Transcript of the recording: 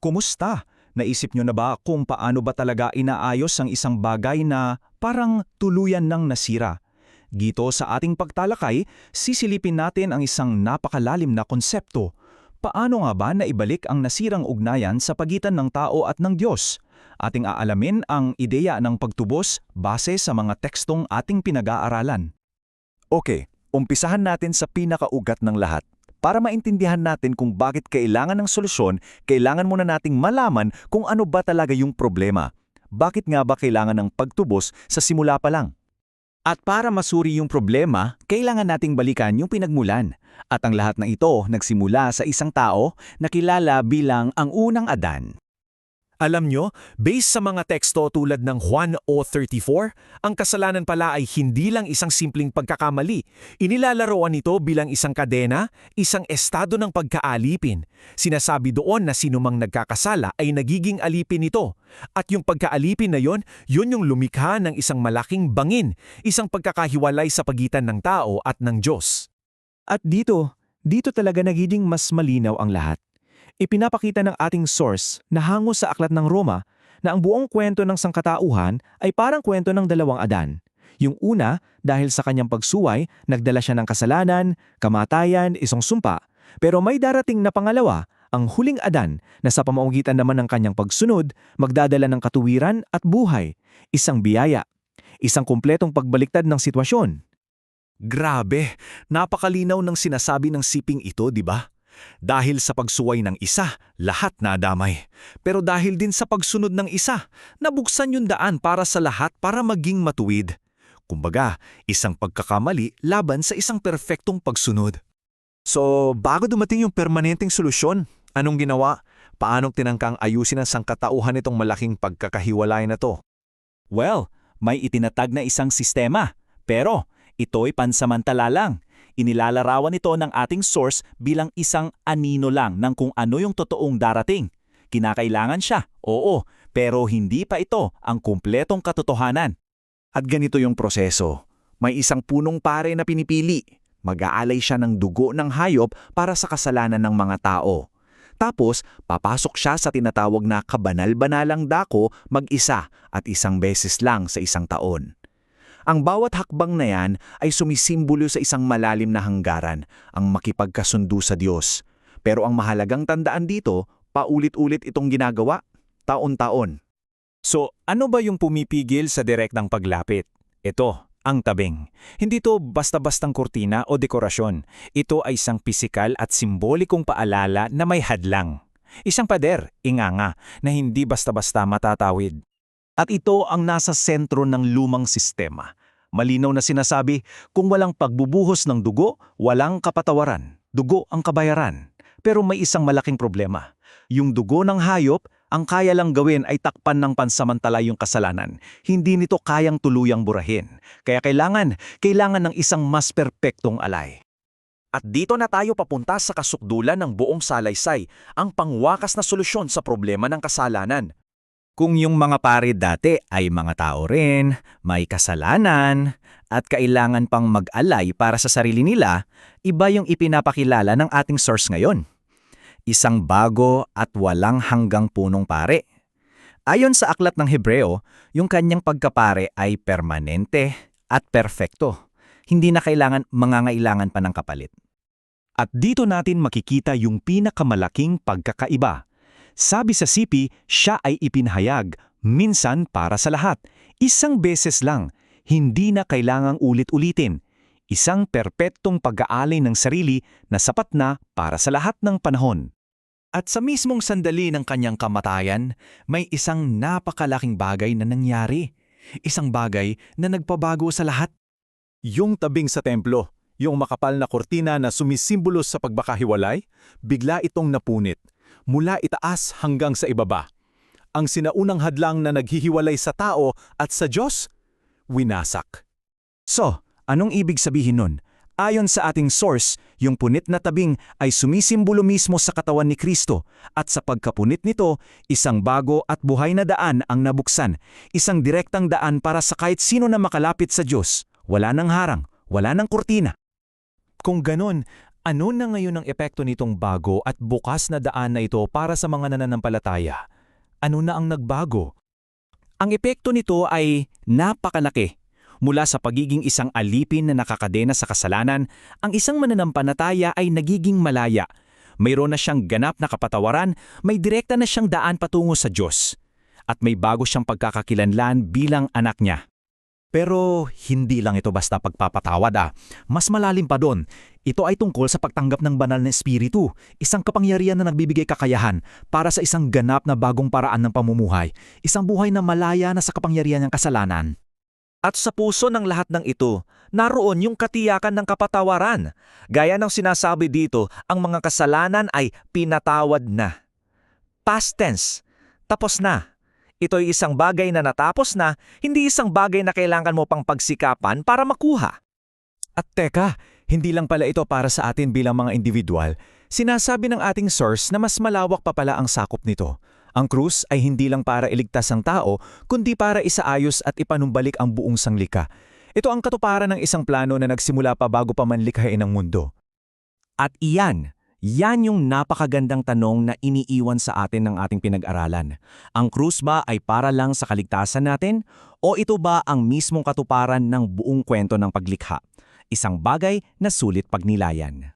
Kumusta? Naisip nyo na ba kung paano ba talaga inaayos ang isang bagay na parang tuluyan ng nasira? Dito sa ating pagtalakay, sisilipin natin ang isang napakalalim na konsepto. Paano nga ba naibalik ang nasirang ugnayan sa pagitan ng tao at ng Diyos? Ating aalamin ang ideya ng pagtubos base sa mga tekstong ating pinag-aaralan. Okay, umpisahan natin sa pinakaugat ng lahat. Para maintindihan natin kung bakit kailangan ng solusyon, kailangan muna nating malaman kung ano ba talaga yung problema. Bakit nga ba kailangan ng pagtubos sa simula pa lang? At para masuri yung problema, kailangan nating balikan yung pinagmulan. At ang lahat ng ito nagsimula sa isang tao na kilala bilang ang unang Adan. Alam nyo, based sa mga teksto tulad ng Juan 34, ang kasalanan pala ay hindi lang isang simpleng pagkakamali. Inilalaroan nito bilang isang kadena, isang estado ng pagkaalipin. Sinasabi doon na sinumang nagkakasala ay nagiging alipin nito. At yung pagkaalipin na yun yung lumikha ng isang malaking bangin, isang pagkakahiwalay sa pagitan ng tao at ng Diyos. At dito talaga nagiging mas malinaw ang lahat. Ipinapakita ng ating source na hango sa Aklat ng Roma na ang buong kwento ng sangkatauhan ay parang kwento ng dalawang Adan. Yung una, dahil sa kanyang pagsuway, nagdala siya ng kasalanan, kamatayan, isang sumpa. Pero may darating na pangalawa, ang huling Adan, na sa pamamagitan naman ng kanyang pagsunod, magdadala ng katuwiran at buhay, isang biyaya, isang kumpletong pagbaliktad ng sitwasyon. Grabe, napakalinaw ng sinasabi ng siping ito, di ba? Dahil sa pagsuway ng isa, lahat nadamay. Pero dahil din sa pagsunod ng isa, nabuksan yung daan para sa lahat para maging matuwid. Kumbaga, isang pagkakamali laban sa isang perpektong pagsunod. So, bago dumating yung permanenteng solusyon, anong ginawa? Paanong tinangkang ayusin ang sangkatauhan nitong malaking pagkakahiwalay na to? Well, may itinatag na isang sistema, pero ito'y pansamantala lang. Inilalarawan ito ng ating source bilang isang anino lang ng kung ano yung totoong darating. Kinakailangan siya, oo, pero hindi pa ito ang kumpletong katotohanan. At ganito yung proseso. May isang punong pare na pinipili. Mag-aalay siya ng dugo ng hayop para sa kasalanan ng mga tao. Tapos, papasok siya sa tinatawag na kabanal-banalang dako mag-isa at isang beses lang sa isang taon. Ang bawat hakbang na yan ay sumisimbolo sa isang malalim na hanggaran, ang makipagkasundo sa Diyos. Pero ang mahalagang tandaan dito, paulit-ulit itong ginagawa, taon-taon. So, ano ba yung pumipigil sa direktang paglapit? Ito, ang tabing. Hindi to basta-bastang kurtina o dekorasyon. Ito ay isang pisikal at simbolikong paalala na may hadlang. Isang pader, inganga, na hindi basta-basta matatawid. At ito ang nasa sentro ng lumang sistema. Malinaw na sinasabi, kung walang pagbubuhos ng dugo, walang kapatawaran. Dugo ang kabayaran. Pero may isang malaking problema. Yung dugo ng hayop, ang kaya lang gawin ay takpan ng pansamantala yung kasalanan. Hindi nito kayang tuluyang burahin. Kaya kailangan ng isang mas perpektong alay. At dito na tayo papunta sa kasukdulan ng buong salaysay, ang pangwakas na solusyon sa problema ng kasalanan. Kung yung mga pare dati ay mga tao rin, may kasalanan, at kailangan pang mag-alay para sa sarili nila, iba yung ipinapakilala ng ating source ngayon. Isang bago at walang hanggang punong pare. Ayon sa aklat ng Hebreo, yung kanyang pagkapare ay permanente at perfecto. Hindi na mangangailangan pa ng kapalit. At dito natin makikita yung pinakamalaking pagkakaiba. Sabi sa sipi, siya ay ipinahayag, minsan para sa lahat. Isang beses lang, hindi na kailangang ulit-ulitin. Isang perpektong pag-aalay ng sarili na sapat na para sa lahat ng panahon. At sa mismong sandali ng kanyang kamatayan, may isang napakalaking bagay na nangyari. Isang bagay na nagpabago sa lahat. Yung tabing sa templo, yung makapal na kortina na sumisimbolo sa pagbakahiwalay, bigla itong napunit. Mula itaas hanggang sa ibaba. Ang sinaunang hadlang na naghihiwalay sa tao at sa Diyos, winasak. So, anong ibig sabihin nun? Ayon sa ating source, yung punit na tabing ay sumisimbolo mismo sa katawan ni Kristo at sa pagkapunit nito, isang bago at buhay na daan ang nabuksan, isang direktang daan para sa kahit sino na makalapit sa Diyos. Wala nang harang, wala nang kurtina. Kung ganon, Ano na ngayon ang epekto nitong bago at bukas na daan na ito para sa mga nananampalataya? Ano na ang nagbago? Ang epekto nito ay napakalaki. Mula sa pagiging isang alipin na nakakadena sa kasalanan, ang isang mananampalataya ay nagiging malaya. Mayroon na siyang ganap na kapatawaran, may direkta na siyang daan patungo sa Diyos. At may bago siyang pagkakakilanlan bilang anak niya. Pero hindi lang ito basta pagpapatawad Mas malalim pa doon. Ito ay tungkol sa pagtanggap ng banal na espiritu, isang kapangyarihan na nagbibigay kakayahan para sa isang ganap na bagong paraan ng pamumuhay, isang buhay na malaya na sa kapangyarihan ng kasalanan. At sa puso ng lahat ng ito, naroon yung katiyakan ng kapatawaran. Gaya ng sinasabi dito, ang mga kasalanan ay pinatawad na. Past tense. Tapos na. Ito'y isang bagay na natapos na, hindi isang bagay na kailangan mo pang pagsikapan para makuha. At teka, hindi lang pala ito para sa atin bilang mga individual. Sinasabi ng ating source na mas malawak pa pala ang sakop nito. Ang krus ay hindi lang para iligtas ang tao, kundi para isaayos at ipanumbalik ang buong sanglika. Ito ang katuparan ng isang plano na nagsimula pa bago pa man likhain ang mundo. At yan yung napakagandang tanong na iniiwan sa atin ng ating pinag-aralan. Ang krus ba ay para lang sa kaligtasan natin? O ito ba ang mismong katuparan ng buong kwento ng paglikha? Isang bagay na sulit pagnilayan.